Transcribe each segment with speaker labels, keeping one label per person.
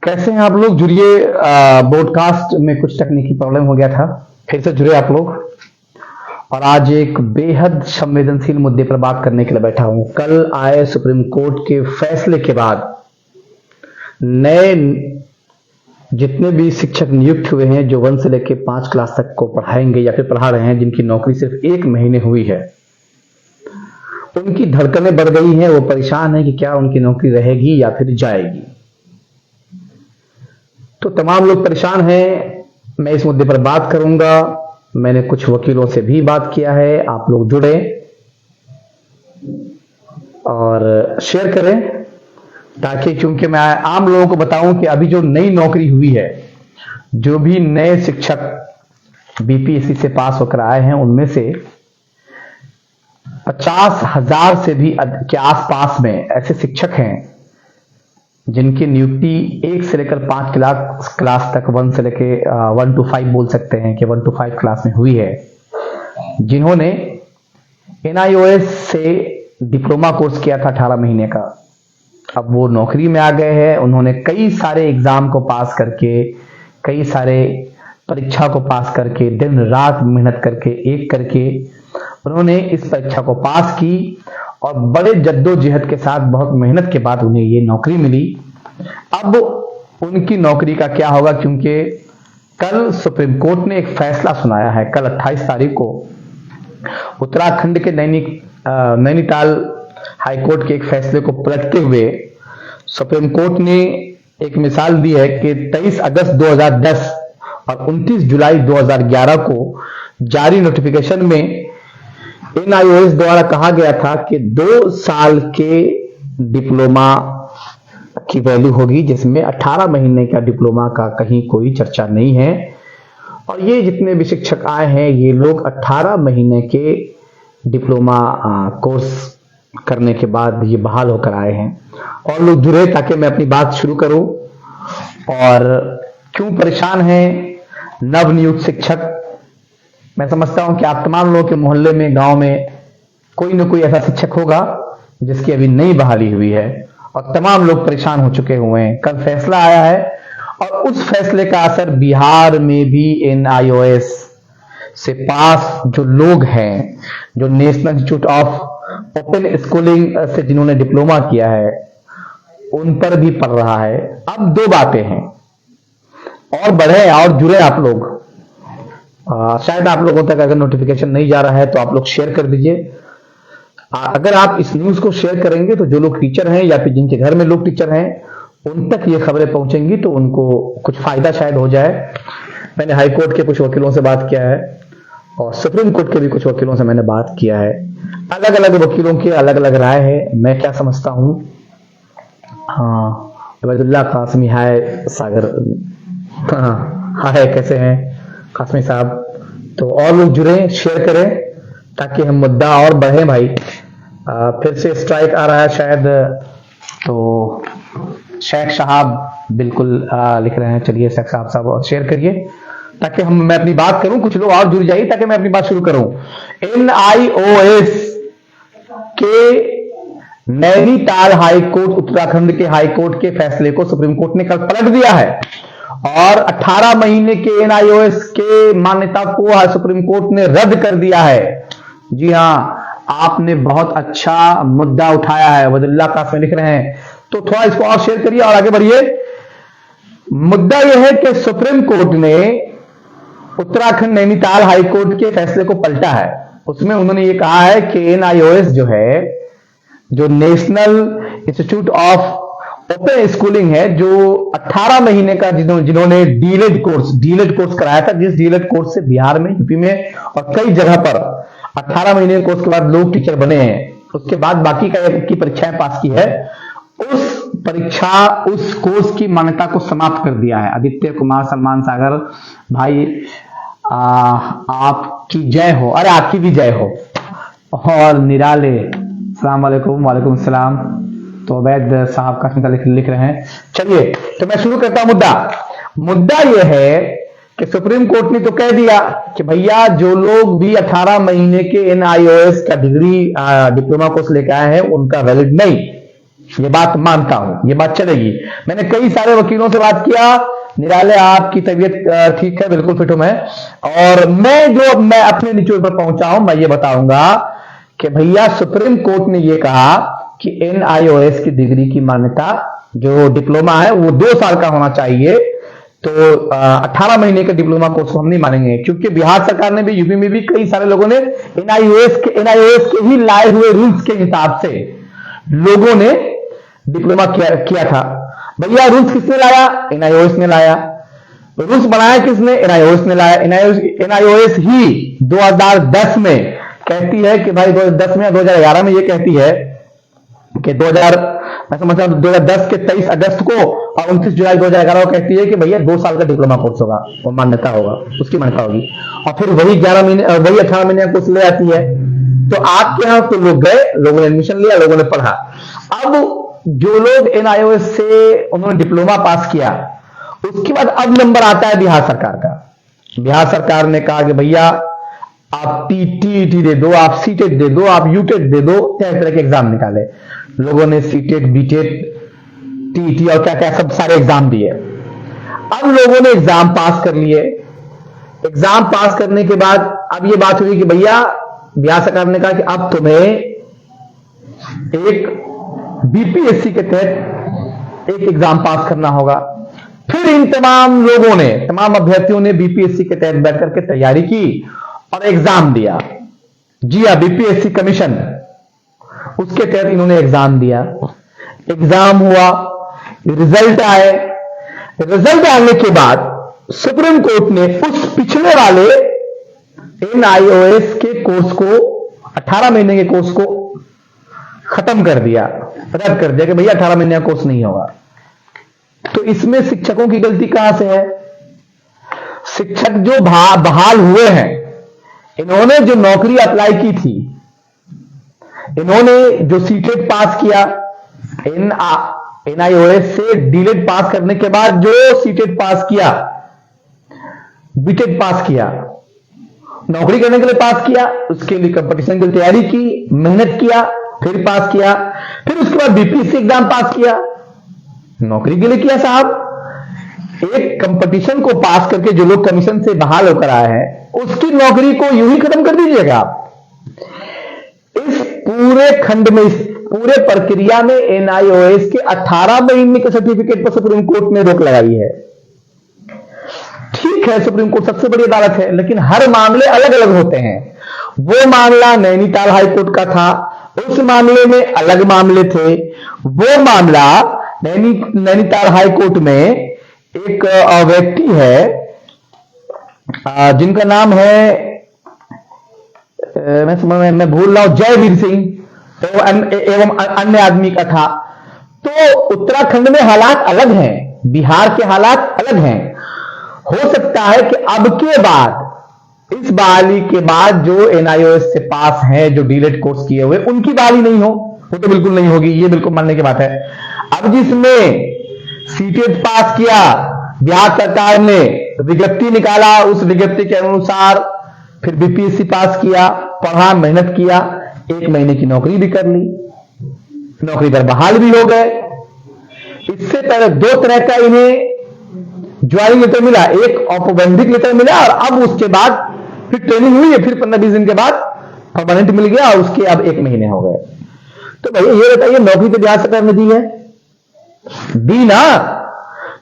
Speaker 1: कैसे हैं आप लोग? जुड़िए। ब्रॉडकास्ट में कुछ तकनीकी प्रॉब्लम हो गया था, फिर से जुड़े आप लोग। और आज एक बेहद संवेदनशील मुद्दे पर बात करने के लिए बैठा हूं। कल आए सुप्रीम कोर्ट के फैसले के बाद नए जितने भी शिक्षक नियुक्त हुए हैं, जो 1 से लेकर 5 क्लास तक को पढ़ाएंगे या फिर पढ़ा रहे हैं, जिनकी नौकरी सिर्फ 1 महीने हुई है, उनकी धड़कनें बढ़ गई हैं। वो परेशान है कि क्या उनकी नौकरी रहेगी या फिर जाएगी। तो तमाम लोग परेशान हैं। मैं इस मुद्दे पर बात करूंगा। मैंने कुछ वकीलों से भी बात किया है। आप लोग जुड़े और शेयर करें, ताकि क्योंकि मैं आम लोगों को बताऊं कि अभी जो नई नौकरी हुई है, जो भी नए शिक्षक बीपीएससी से पास होकर आए हैं, उनमें से 50,000 से भी के आसपास में ऐसे शिक्षक हैं जिनकी नियुक्ति 1 से लेकर 5 क्लास तक, 1 से लेकर 1 to 5 बोल सकते हैं कि 1 to 5 क्लास में हुई है, जिन्होंने एनआईओएस से डिप्लोमा कोर्स किया था 18 महीने का। अब वो नौकरी में आ गए हैं। उन्होंने कई सारे एग्जाम को पास करके, कई सारे परीक्षा को पास करके, दिन रात मेहनत करके, एक करके उन्होंने इस परीक्षा को पास की और बड़े जद्दोजहद के साथ, बहुत मेहनत के बाद उन्हें ये नौकरी मिली। अब उनकी नौकरी का क्या होगा? क्योंकि कल सुप्रीम कोर्ट ने एक फैसला सुनाया है। कल 28 तारीख को उत्तराखंड के नैनीताल हाईकोर्ट के एक फैसले को पलटते हुए सुप्रीम कोर्ट ने एक मिसाल दी है कि 23 अगस्त 2010 और 29 जुलाई 2011 को जारी नोटिफिकेशन में एनआईओएस द्वारा कहा गया था कि 2 साल के डिप्लोमा की वैल्यू होगी, जिसमें 18 महीने का डिप्लोमा का कहीं कोई चर्चा नहीं है। और ये जितने भी शिक्षक आए हैं, ये लोग 18 महीने के डिप्लोमा कोर्स करने के बाद ये बहाल होकर आए हैं। और लोग जुड़े ताकि मैं अपनी बात शुरू करूं। और क्यों परेशान हैं नवनियुक्त शिक्षक? मैं समझता हूं कि आप तमाम लोगों के मोहल्ले में, गांव में कोई न कोई ऐसा शिक्षक होगा जिसकी अभी नई बहाली हुई है, और तमाम लोग परेशान हो चुके हुए हैं। कल फैसला आया है और उस फैसले का असर बिहार में भी एनआईओएस से पास जो लोग हैं, जो national institute of open schooling से जिन्होंने डिप्लोमा किया है, उन पर भी पड़ रहा है। अब 2 बातें हैं, और बढ़े और जुड़े आप लोग। शायद आप लोगों तक अगर नोटिफिकेशन नहीं जा रहा है तो आप लोग शेयर कर दीजिए। अगर आप इस न्यूज को शेयर करेंगे तो जो लोग टीचर हैं या फिर जिनके घर में लोग टीचर हैं, उन तक ये खबरें पहुंचेंगी, तो उनको कुछ फायदा शायद हो जाए। मैंने हाई कोर्ट के कुछ वकीलों से बात किया है और सुप्रीम कोर्ट के भी कुछ वकीलों से मैंने बात किया है। अलग अलग वकीलों की अलग अलग राय है। मैं क्या समझता हूं, हाँ, अब्दुल्ला कासमी, हाय सागर, हाय, कैसे हैं कासमी साहब? तो और लोग जुड़े, शेयर करें ताकि हम मुद्दा और बढ़े भाई। फिर से स्ट्राइक आ रहा है शायद, तो शेख साहब बिल्कुल लिख रहे हैं। चलिए शेख साहब और शेयर करिए ताकि मैं अपनी बात करूं, कुछ लोग और जुड़ जाइए ताकि मैं अपनी बात शुरू करूं। एनआईओएस के नैनीताल हाईकोर्ट, उत्तराखंड के हाईकोर्ट के फैसले को सुप्रीम कोर्ट ने कल पलट दिया है और 18 महीने के एनआईओएस के मान्यता को सुप्रीम कोर्ट ने रद्द कर दिया है। जी हां, आपने बहुत अच्छा मुद्दा उठाया है। वदुल्ला कासमी लिख रहे हैं, तो थोड़ा इसको और शेयर करिए और आगे बढ़िए। मुद्दा यह है कि सुप्रीम कोर्ट ने उत्तराखंड नैनीताल हाईकोर्ट के फैसले को पलटा है। उसमें उन्होंने ये कहा है कि एनआईओएस जो है, जो national institute of open schooling है, जो 18 महीने का जिन्होंने डीएलएड कोर्स कराया था, जिस डीएलएड कोर्स से बिहार में, यूपी में और कई जगह पर 18 महीने के कोर्स के बाद लोग टीचर बने हैं, उसके बाद बाकी की परीक्षाएं पास की है, उस कोर्स की मान्यता को समाप्त कर दिया है। आदित्य कुमार, सलमान सागर भाई, आपकी जय हो। अरे आपकी भी जय हो। और निराले, अस्सलाम वालेकुम। वालेकुम सलाम। तो अवैध साहब का लिख रहे हैं। चलिए, तो मैं शुरू करता हूं। मुद्दा यह है कि सुप्रीम कोर्ट ने तो कह दिया कि भैया जो लोग भी 18 महीने के एनआईओएस का डिप्लोमा कोर्स लेकर आए हैं, उनका वैलिड नहीं। ये बात मानता हूं, ये बात चलेगी। मैंने कई सारे वकीलों से बात किया, निराले आपकी तबीयत ठीक है, बिल्कुल फिट हूं मैं। और मैं अपने निचोड़ पर पहुंचा हूं, मैं ये बताऊंगा कि भैया सुप्रीम कोर्ट ने ये कहा कि NIOS की डिग्री की मान्यता जो डिप्लोमा है वो 2 साल का होना चाहिए। तो 18 महीने का डिप्लोमा कोर्स हम नहीं मानेंगे, क्योंकि बिहार सरकार ने भी, यूपी में भी कई सारे लोगों ने NIOS के ही लाए हुए रूल्स के हिसाब से लोगों ने डिप्लोमा किया था। भैया रूल्स किसने लाया? NIOS ने लाया। रूल्स बनाया किसने? NIOS ने लाया। NIOS ही 2010 में कहती है कि भाई 2010 में, 2011 में ये कहती है कि 2010 के 23 अगस्त को और 29 जुलाई 2011 को कहती है कि भैया 2 साल का डिप्लोमा कोर्स होगा, वो मान्यता होगा, उसकी मान्यता होगी। और फिर वही 11 महीने, वही 18 महीने का कोर्स ले आती है। तो आपके यहां तो लोग गए, लोगों ने एडमिशन लिया, लोगों ने पढ़ा। अब जो लोग NIOS से उन्होंने डिप्लोमा पास किया, उसके बाद अब नंबर आता है बिहार सरकार का। बिहार सरकार ने कहा कि भैया आप TET दे दो, आप CTET दे दो, आप UTET दे दो, तरह तरह के एग्जाम निकाले। लोगों ने CTET, BTET, TET और क्या क्या सब सारे एग्जाम दिए। अब लोगों ने एग्जाम पास कर लिए। एग्जाम पास करने के बाद अब ये बात हुई कि भैया बिहार सरकार ने कहा कि अब तुम्हें एक BPSC के तहत एक एग्जाम पास करना होगा। फिर इन तमाम लोगों ने, तमाम अभ्यर्थियों ने BPSC के तहत बैठ करके तैयारी की और एग्जाम दिया। जी हाँ, BPSC कमीशन, उसके तहत इन्होंने एग्जाम दिया। एग्जाम हुआ, रिजल्ट आए। रिजल्ट आने के बाद सुप्रीम कोर्ट ने उस पिछले वाले NIOS के कोर्स को, 18 महीने के कोर्स को खत्म कर दिया, रद्द कर दिया कि भैया 18 महीने का कोर्स नहीं होगा। तो इसमें शिक्षकों की गलती कहां से है? शिक्षक जो बहाल हुए हैं, इन्होंने जो नौकरी अप्लाई की थी, इन्होंने जो CTET पास किया, NIOS से DLED पास करने के बाद जो CTET पास किया, BTET पास किया, नौकरी करने के लिए पास किया, उसके लिए कंपटीशन की तैयारी की, मेहनत किया, फिर पास किया, फिर उसके बाद BPSC एग्जाम पास किया, नौकरी के लिए किया। साहब एक कंपटीशन को पास करके जो लोग कमीशन से बहाल होकर आए हैं, उसकी नौकरी को यूं ही खत्म कर दीजिएगा आप। इस पूरे खंड में, इस पूरे प्रक्रिया में NIOS के 18 महीने के सर्टिफिकेट पर सुप्रीम कोर्ट ने रोक लगाई है। ठीक है, सुप्रीम कोर्ट सबसे बड़ी अदालत है, लेकिन हर मामले अलग अलग होते हैं। वो मामला नैनीताल हाईकोर्ट का था, उस मामले में अलग मामले थे। वो मामला नैनीताल हाईकोर्ट में एक व्यक्ति है जिनका नाम है, मैं भूल रहा हूं, जयवीर सिंह एवं अन्य आदमी का था। तो उत्तराखंड में हालात अलग हैं, बिहार के हालात अलग हैं। हो सकता है कि अब के बाद, इस बहाली के बाद जो NIOS से पास हैं, जो DLED कोर्स किए हुए, उनकी बहाली नहीं हो, वो तो बिल्कुल नहीं होगी, ये बिल्कुल मानने की बात है। अब जिसने CTET पास किया, बिहार सरकार ने विज्ञप्ति निकाला, उस विज्ञप्ति के अनुसार फिर BPSC पास किया, पढ़ा, मेहनत किया, 1 महीने की नौकरी भी कर ली, नौकरी पर बहाल भी हो गए। इससे पहले 2 तरह का इन्हें ज्वाइनिंग लेटर मिला, एक औपबंधिक लेटर मिला और अब उसके बाद फिर ट्रेनिंग हुई है, फिर 15-20 दिन के बाद परमानेंट मिल गया और उसके अब 1 महीने हो गए। तो भैया ये बताइए, नौकरी तो बिहार सरकार ने दी है, दी ना?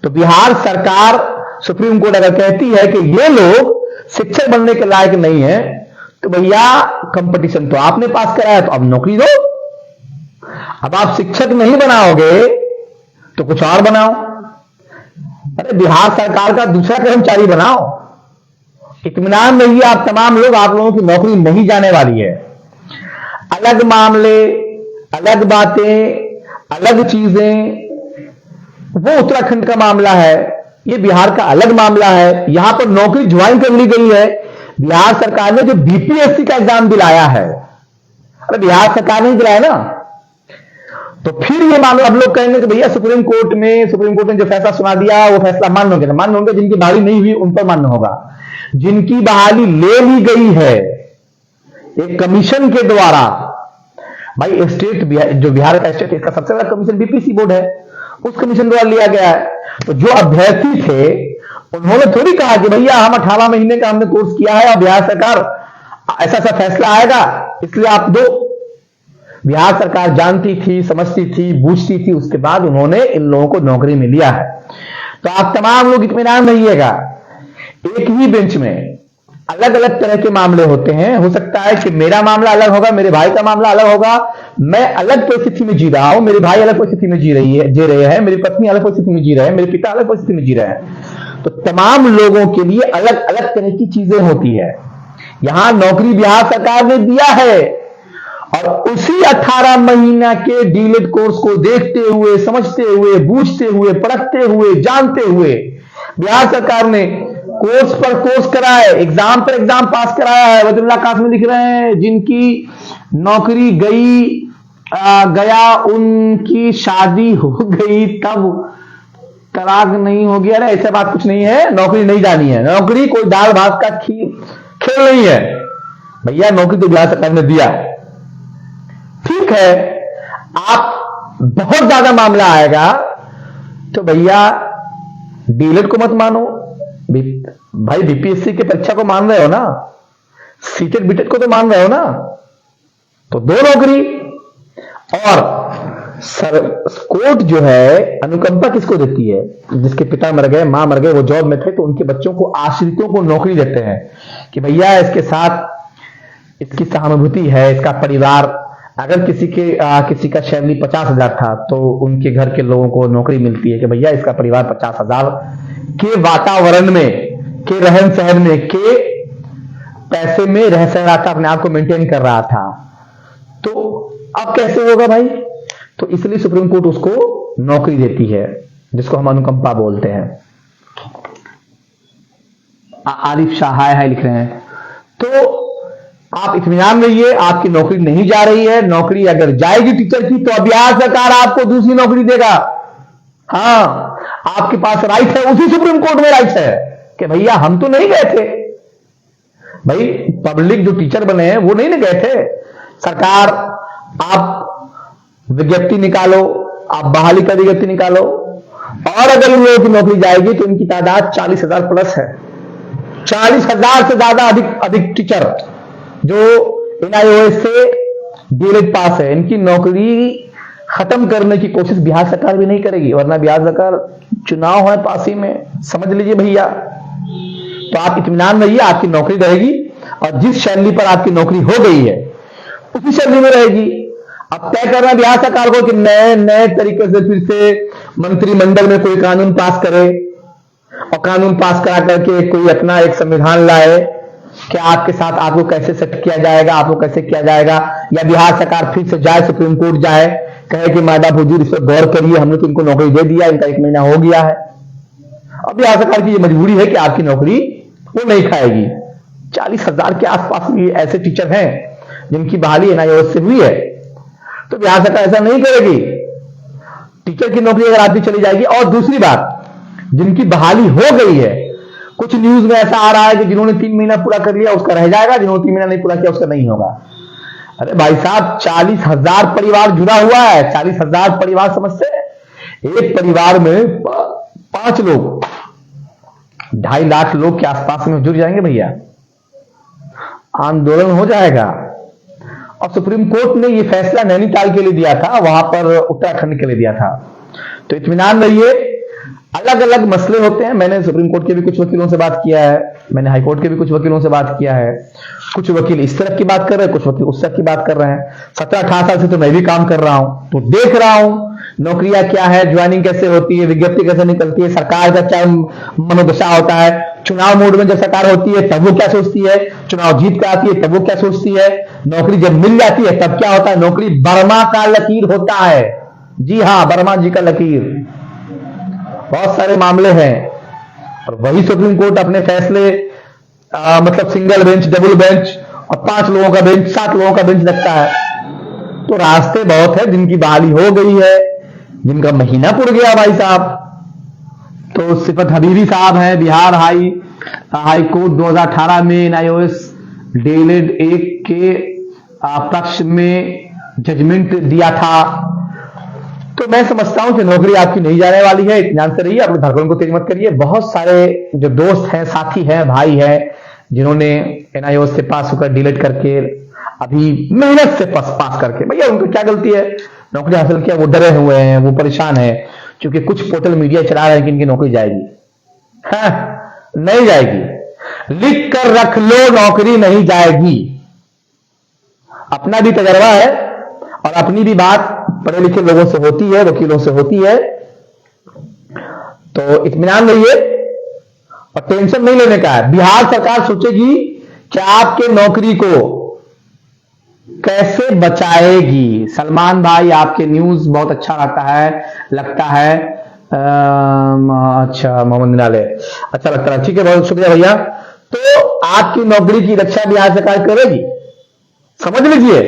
Speaker 1: तो बिहार सरकार, सुप्रीम कोर्ट अगर कहती है कि ये लोग शिक्षक बनने के लायक नहीं है, तो भैया कंपटीशन तो आपने पास कराया, तो अब नौकरी दो। अब आप शिक्षक नहीं बनाओगे तो कुछ और बनाओ। अरे बिहार सरकार का दूसरा कर्मचारी बनाओ। इत्मीनान रहिए आप तमाम लोग, आप लोगों की नौकरी नहीं जाने वाली है। अलग मामले, अलग बातें, अलग चीजें, वो उत्तराखंड का मामला है, ये बिहार का अलग मामला है। यहां पर नौकरी ज्वाइन कर ली गई है। बिहार सरकार ने जो BPSC का एग्जाम दिलाया है, अरे बिहार सरकार ने दिलाया ना, तो फिर ये मामला अब लोग कहेंगे कि भैया सुप्रीम कोर्ट ने जो फैसला सुना दिया वो फैसला मान्य होगा। मान्य होगा, जिनकी बहाली नहीं हुई उन पर मान्य होगा। जिनकी बहाली ले ली गई है एक कमीशन के द्वारा, भाई स्टेट जो बिहार का स्टेट, इसका सबसे बड़ा कमीशन बीपीसी बोर्ड है, उस कमीशन द्वारा लिया गया है। तो जो अभ्यर्थी थे उन्होंने थोड़ी कहा कि भैया हम 18 महीने का हमने कोर्स किया है और बिहार सरकार ऐसा ऐसा फैसला आएगा इसलिए आप दो। बिहार सरकार जानती थी, समझती थी, बूझती थी, उसके बाद उन्होंने इन लोगों को नौकरी में लिया है। तो आप तमाम लोग इत्मीनान रहिएगा, एक ही बेंच में अलग अलग तरह के मामले होते हैं। हो सकता है कि मेरा मामला अलग होगा, मेरे भाई का मामला अलग होगा, मैं अलग परिस्थिति में जी रहा हूं, मेरे भाई अलग परिस्थिति में जी रहे हैं, मेरी पत्नी अलग परिस्थिति में जी रहे हैं, मेरे पिता अलग परिस्थिति में जी रहे हैं। तो तमाम लोगों के लिए अलग अलग तरह की चीजें होती है। यहां नौकरी बिहार सरकार ने दिया है और उसी 18 महीना के डीलेड कोर्स को देखते हुए, समझते हुए, बूझते हुए, परखते हुए, जानते हुए बिहार सरकार ने कोर्स पर कोर्स कराए, एग्जाम पर एग्जाम पास कराया है। वजीरुल्लाह कासिम लिख रहे हैं जिनकी नौकरी गया उनकी शादी हो गई तब तलाक नहीं हो गया। अरे ऐसा बात कुछ नहीं है, नौकरी नहीं जानी है, नौकरी कोई दाल भात का खेल नहीं है भैया, नौकरी तो बिहार सरकार ने दिया है। ठीक है, आप बहुत ज्यादा मामला आएगा तो भैया डीलेड को मत मानो भाई, बीपीएससी की परीक्षा को मान रहे हो ना, सीटेट बीटेट को तो मान रहे हो ना, तो दो नौकरी। और कोर्ट जो है अनुकंपा किसको देती है? जिसके पिता मर गए, मां मर गए, वो जॉब में थे, तो उनके बच्चों को, आश्रितों को नौकरी देते हैं कि भैया इसके साथ इसकी सहानुभूति है, इसका परिवार, अगर किसी का सैलरी 50,000 था तो उनके घर के लोगों को नौकरी मिलती है कि भैया इसका परिवार 50,000 के वातावरण में, के रहन सहन में, के पैसे में रह सह रहा था, अपने आप को मेंटेन कर रहा था। तो अब कैसे होगा भाई? तो इसलिए सुप्रीम कोर्ट उसको नौकरी देती है, जिसको हम अनुकंपा बोलते हैं। आरिफ शाह हाय लिख रहे हैं। तो आप इत्मीनान रहिए, आपकी नौकरी नहीं जा रही है। नौकरी अगर जाएगी टीचर की तो बिहार सरकार आपको दूसरी नौकरी देगा। हां, आपके पास राइट है, उसी सुप्रीम कोर्ट में राइट है कि भैया हम तो नहीं गए थे भाई, पब्लिक जो टीचर बने हैं वो नहीं ना गए थे। सरकार आप विज्ञप्ति निकालो, आप बहाली का विज्ञप्ति निकालो, और अगर इन लोगों की नौकरी जाएगी तो इनकी तादाद 40,000 प्लस है। 40,000 से ज्यादा अधिक टीचर जो एनआईओएस से डीलेड पास है, इनकी नौकरी खत्म करने की कोशिश बिहार सरकार भी नहीं करेगी, वरना बिहार सरकार चुनाव है पास ही में, समझ लीजिए भैया। तो आप इत्मीनान रहिए, आपकी नौकरी रहेगी और जिस सैलरी पर आपकी नौकरी हो गई है उसी सैलरी में रहेगी। अब तय करना बिहार सरकार को कि नए तरीके से फिर से मंत्रिमंडल में कोई कानून पास करे और कानून पास करा करके कोई अपना एक संविधान लाए कि आपके साथ आपको कैसे सेट किया जाएगा, आपको कैसे किया जाएगा, या बिहार सरकार फिर से जाए, सुप्रीम कोर्ट जाए, कहे कि मादा हुजूर इस पर गौर करिए, हमने तो इनको नौकरी दे दिया, इनका 1 महीना हो गया है। अब बिहार सरकार की ये मजबूरी है कि आपकी नौकरी वो नहीं खाएगी। 40,000 के आसपास भी ऐसे टीचर हैं जिनकी बहाली एनआईओएस से हुई है, तो बिहार सरकार ऐसा नहीं करेगी। टीचर की नौकरी अगर आपकी चली जाएगी। और दूसरी बात, जिनकी बहाली हो गई है, कुछ न्यूज में ऐसा आ रहा है कि जिन्होंने 3 महीना पूरा कर लिया उसका रह जाएगा, जिन्होंने 3 महीना नहीं पूरा किया उसका नहीं होगा। अरे भाई साहब, 40,000 परिवार जुड़ा हुआ है। 40,000 परिवार समझते हैं? एक परिवार में 5 लोग 2.5 लाख लोग के आसपास में जुड़ जाएंगे भैया, आंदोलन हो जाएगा। और सुप्रीम कोर्ट ने यह फैसला नैनीताल के लिए दिया था, वहां पर उत्तराखंड के लिए दिया था। तो इत्मीनान रहिए, अलग अलग मसले होते हैं। मैंने सुप्रीम कोर्ट के भी कुछ वकीलों से बात किया है, मैंने हाई कोर्ट के भी कुछ वकीलों से बात किया है। कुछ वकील इस तरफ की बात कर रहे हैं, कुछ वकील उस तरफ की बात कर रहे हैं। 17-18 साल से तो मैं भी काम कर रहा हूं, तो देख रहा हूं नौकरियां क्या है, ज्वाइनिंग कैसे होती है, विज्ञप्ति कैसे निकलती है, सरकार का क्या मनोदशा होता है, चुनाव मोड में जब सरकार होती है तब वो क्या सोचती है, चुनाव जीत कर आती है तब वो क्या सोचती है, नौकरी जब मिल जाती है तब क्या होता है। नौकरी बर्मा का लकीर होता है। जी हां, बर्मा जी का लकीर। बहुत सारे मामले हैं और वही सुप्रीम कोर्ट अपने फैसले मतलब सिंगल बेंच, डबल बेंच और 5 लोगों का बेंच, 7 लोगों का बेंच लगता है। तो रास्ते बहुत है, जिनकी बहाली हो गई है, जिनका महीना पुर गया भाई साहब। तो सिफत हबीबी साहब हैं, बिहार हाई कोर्ट 2018 में एनआईओएस डीलेड 1 के पक्ष में जजमेंट दिया था। तो मैं समझता हूं कि नौकरी आपकी नहीं जाने वाली है, इत्मीनान से रहिए, अपने धड़कन को तेज मत करिए। बहुत सारे जो दोस्त हैं, साथी हैं, भाई हैं, जिन्होंने एनआईओ से पास होकर डिलीट करके अभी मेहनत से पास करके, भैया उनको क्या गलती है, नौकरी हासिल किया, वो डरे हुए हैं, वो परेशान है, क्योंकि कुछ पोर्टल मीडिया चला रहे हैं कि इनकी नौकरी जाएगी। हाँ, नहीं जाएगी, लिख कर रख लो, नौकरी नहीं जाएगी। अपना भी तजर्बा है और अपनी भी बात पढ़े लिखे लोगों से होती है, वकीलों से होती है। तो इत्मीनान रहिए और टेंशन नहीं लेने का है। बिहार सरकार सोचेगी कि आपके नौकरी को कैसे बचाएगी। सलमान भाई, आपके न्यूज बहुत अच्छा लगता है। अच्छा, मोहम्मद निराले, अच्छा लगता है, ठीक है, बहुत शुक्रिया भैया। तो आपकी नौकरी की रक्षा बिहार सरकार करेगी। समझ लीजिए,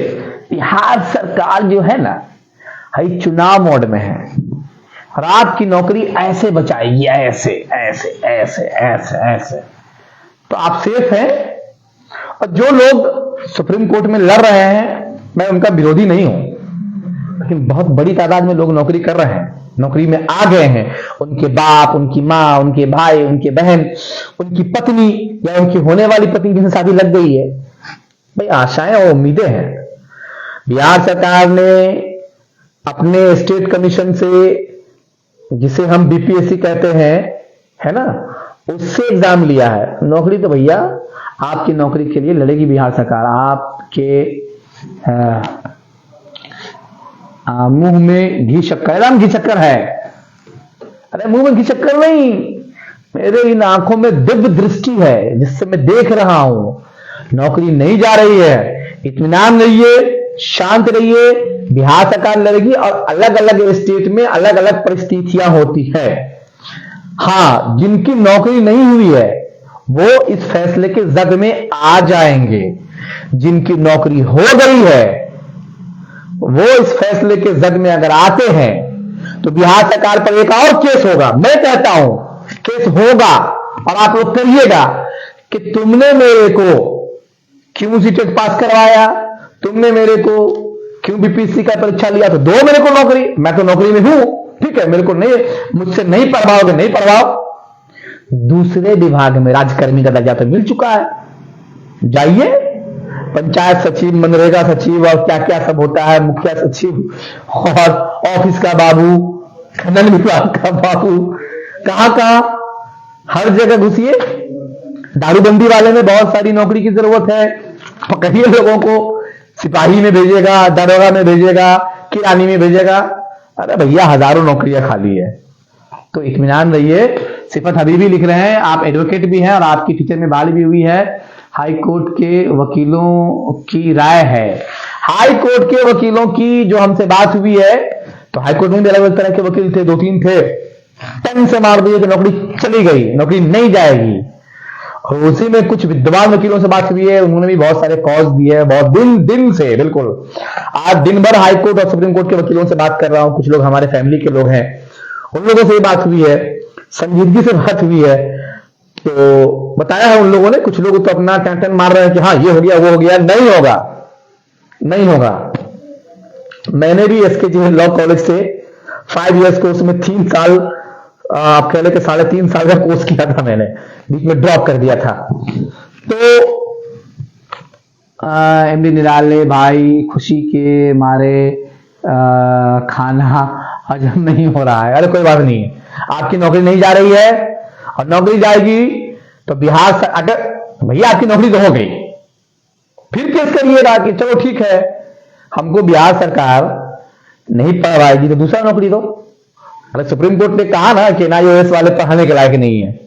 Speaker 1: बिहार सरकार जो है ना, हई चुनाव मोड में है और आपकी नौकरी ऐसे बचाएगी, ऐसे ऐसे ऐसे ऐसे ऐसे। तो आप सेफ हैं। और जो लोग सुप्रीम कोर्ट में लड़ रहे हैं, मैं उनका विरोधी नहीं हूं, लेकिन बहुत बड़ी तादाद में लोग नौकरी कर रहे हैं, नौकरी में आ गए हैं। उनके बाप, उनकी माँ, उनके भाई, उनके बहन, उनकी पत्नी या उनकी होने वाली पत्नी जिनसे शादी लग गई है। भाई आशाएं और उम्मीदें हैं। बिहार सरकार ने अपने स्टेट कमीशन से, जिसे हम बीपीएससी कहते हैं, है ना, उससे एग्जाम लिया है। नौकरी तो भैया आपकी नौकरी के लिए लड़ेगी बिहार सरकार। आपके मुंह में घी शक्कर, एकदम घी शक्कर है। अरे मुंह में घी शक्कर नहीं, मेरे इन आंखों में दिव्य दृष्टि है, जिससे मैं देख रहा हूं। नौकरी नहीं जा रही है, इत्मीनान रहिए, शांत रहिए। बिहार सरकार लड़ेगी और अलग अलग स्टेट में अलग अलग परिस्थितियां होती है। हां, जिनकी नौकरी नहीं हुई है वो इस फैसले के जद में आ जाएंगे। जिनकी नौकरी हो गई है वो इस फैसले के जद में अगर आते हैं तो बिहार सरकार पर एक और केस होगा। मैं कहता हूं केस होगा और आप लोग करिएगा कि तुमने मेरे को क्यों सीटेट पास करवाया, तुमने मेरे को क्यों बीपीएससी का परीक्षा लिया, तो दो मेरे को नौकरी। मैं तो नौकरी में हूं, ठीक है, मेरे को नहीं, मुझसे नहीं पढ़वाओगे, नहीं पढ़वाओ। दूसरे विभाग में राजकर्मी का दर्जा तो मिल चुका है, जाइए। पंचायत सचिव, मनरेगा सचिव और क्या क्या सब होता है, मुखिया सचिव और ऑफिस का बाबू, खनन विभाग का बाबू, कहां हर जगह घुसिए। दारूबंदी वाले में बहुत सारी नौकरी की जरूरत है, पकड़िए लोगों को, सिपाही में भेजेगा, दरोगा में भेजेगा, किरानी में भेजेगा। अरे भैया हजारों नौकरियां खाली है। तो इत्मीनान रहिए। सिफत हबीबी लिख रहे हैं, आप एडवोकेट भी हैं और आपकी टीचर में बहाली भी हुई है। हाई कोर्ट के वकीलों की राय है। हाई कोर्ट के वकीलों की जो हमसे बात हुई है, तो हाई कोर्ट में भी अलग अलग तरह के वकील थे, 2-3 थे। 10 से मार दिए कि नौकरी चली गई, नौकरी नहीं जाएगी। और उसी में कुछ विद्वान वकीलों से बात हुई है, उन्होंने भी बहुत सारे कॉज दिए हैं, बहुत दिन से। बिल्कुल आज दिन भर हाई कोर्ट और सुप्रीम कोर्ट के वकीलों से बात कर रहा हूं। कुछ लोग हमारे फैमिली के लोग हैं, उन लोगों से बात हुई है, संजीदगी से बात हुई है। तो बताया है उन लोगों ने। कुछ लोग तो अपना टेंशन मार रहे हैं कि हाँ ये हो गया, वो हो गया। नहीं होगा, नहीं होगा। मैंने भी एसके लॉ कॉलेज से 5 इयर्स कोर्स में 3 साल, आप कह लें कि 3.5 साल का कोर्स किया था, मैंने बीच में ड्रॉप कर दिया था। तो एमडी निराले भाई, खुशी के मारे खाना हजम नहीं हो रहा है। अरे कोई बात नहीं, आपकी नौकरी नहीं जा रही है और नौकरी जाएगी तो बिहार से, अगर भैया आपकी नौकरी तो हो गई, फिर केस करिएगा कि चलो ठीक है हमको बिहार सरकार नहीं पढ़वाएगी तो दूसरा नौकरी दो। अरे सुप्रीम कोर्ट ने कहा ना कि एनआईओएस वाले पढ़ाने के लायक नहीं है,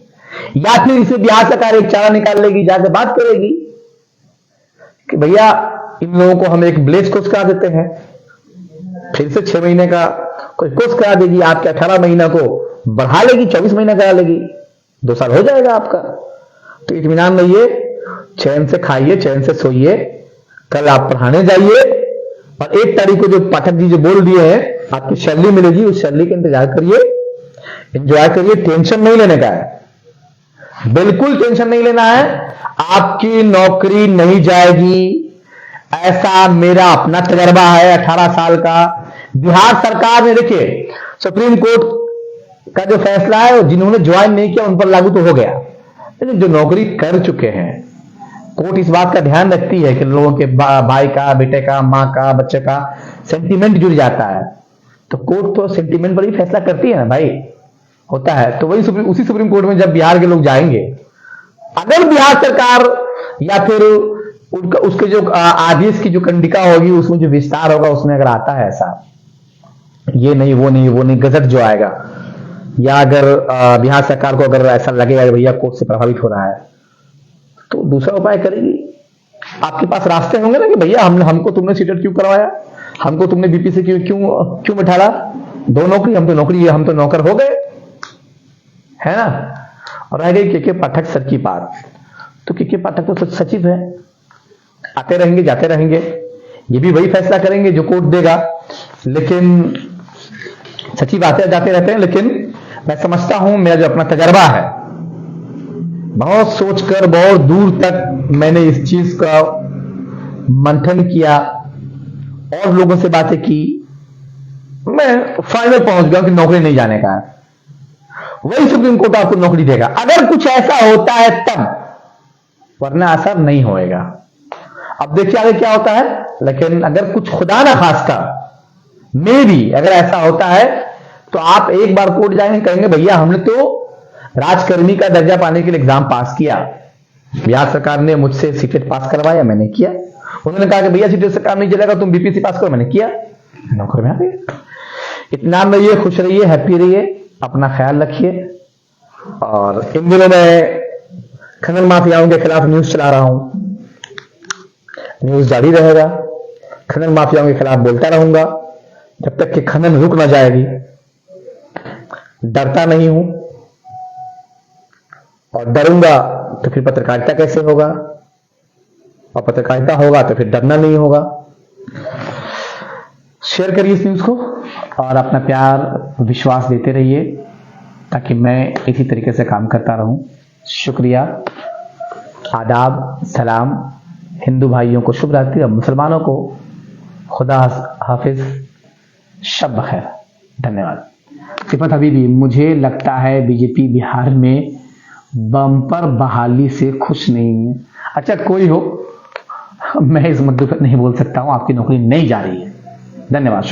Speaker 1: या फिर इसे बिहार सरकार एक चारा निकाल लेगी, जाकर बात करेगी कि भैया इन लोगों को हम एक ब्लेस कोर्स करा देते हैं, फिर से 6 महीने का कोई कोर्स करा देगी, आपके 18 महीना को बढ़ा लेगी, 24 महीना करा लेगी, 2 साल हो जाएगा आपका। तो इत्मीनान रहिए, चैन से खाइए, चैन से सोइए। कल आप पढ़ाने जाइए और 1 तारीख को जो पाठक जी जो बोल दिए हैं आपकी सैलरी मिलेगी, उस सैलरी का इंतजार करिए, एंजॉय करिए। टेंशन नहीं लेने का है, बिल्कुल टेंशन नहीं लेना है। आपकी नौकरी नहीं जाएगी, ऐसा मेरा अपना तजर्बा है 18 साल का। बिहार सरकार ने देखिए सुप्रीम कोर्ट का जो फैसला है, जिन्होंने ज्वाइन नहीं किया उन पर लागू तो हो गया, लेकिन जो नौकरी कर चुके हैं, कोर्ट इस बात का ध्यान रखती है कि लोगों के भाई का, बेटे का, माँ का, बच्चे का सेंटीमेंट जुड़ जाता है, तो कोर्ट तो सेंटीमेंट पर ही फैसला करती है ना भाई, होता है। तो वही उसी सुप्रीम कोर्ट में जब बिहार के लोग जाएंगे, अगर बिहार सरकार या फिर उसके जो आदेश की जो कंडिका होगी, उसमें जो विस्तार होगा, उसमें अगर आता है ऐसा, ये नहीं वो नहीं वो नहीं गजट जो आएगा, या अगर बिहार सरकार को अगर ऐसा लगेगा कि भैया कोर्ट से प्रभावित हो रहा है, तो दूसरा उपाय करेगी। आपके पास रास्ते होंगे ना कि भैया हमको तुमने सीटेट क्यों करवाया, हमको तुमने बीपीसी क्यों बैठाला, दो नौकरी, हम तो नौकर हो गए, है ना। और रह गई के पाठक सर की बात, तो के पाठक तो सचिव है, आते रहेंगे जाते रहेंगे, ये भी वही फैसला करेंगे जो कोर्ट देगा, लेकिन सचिव आते जाते रहते हैं। लेकिन मैं समझता हूं, मेरा जो अपना तजर्बा है, बहुत सोचकर बहुत दूर तक मैंने इस चीज का मंथन किया और लोगों से बातें की, मैं फाइनल पहुंच गया कि नौकरी नहीं जाने का, वही सुप्रीम कोर्ट आपको नौकरी देगा अगर कुछ ऐसा होता है तब, वरना असर नहीं होएगा। अब देखिए आगे क्या होता है, लेकिन अगर कुछ खुदा ना खास्ता में भी अगर ऐसा होता है, तो आप एक बार कोर्ट जाएंगे, कहेंगे भैया हमने तो राजकर्मी का दर्जा पाने के लिए एग्जाम पास किया, बिहार सरकार ने मुझसे सीटेट पास करवाया, मैंने किया, उन्होंने कहा कि भैया सीटेट से काम नहीं चलेगा, तुम बीपीसी पास करो, मैंने किया, नौकरी में आ गए। इत्मीनान रहिए, खुश रहिए, हैप्पी रहिए, अपना ख्याल रखिए। और इन दिनों में खनन माफियाओं के खिलाफ न्यूज चला रहा हूं, न्यूज जारी रहेगा, खनन माफियाओं के खिलाफ बोलता रहूंगा जब तक कि खनन रुक ना जाएगी। डरता नहीं हूं, और डरूंगा तो फिर पत्रकारिता कैसे होगा, और पत्रकारिता होगा तो फिर डरना नहीं होगा। शेयर करिए इस न्यूज को और अपना प्यार विश्वास देते रहिए, ताकि मैं इसी तरीके से काम करता रहूं। शुक्रिया, आदाब, सलाम। हिंदू भाइयों को शुभ रात्रि और मुसलमानों को खुदा हाफिज, शब बखैर, धन्यवाद। सिफत हबीबी, मुझे लगता है बीजेपी बिहार में बम्पर बहाली से खुश नहीं है। अच्छा कोई हो, मैं इस मुद्दे पर नहीं बोल सकता हूं, आपकी नौकरी नहीं जा रही है। धन्यवाद।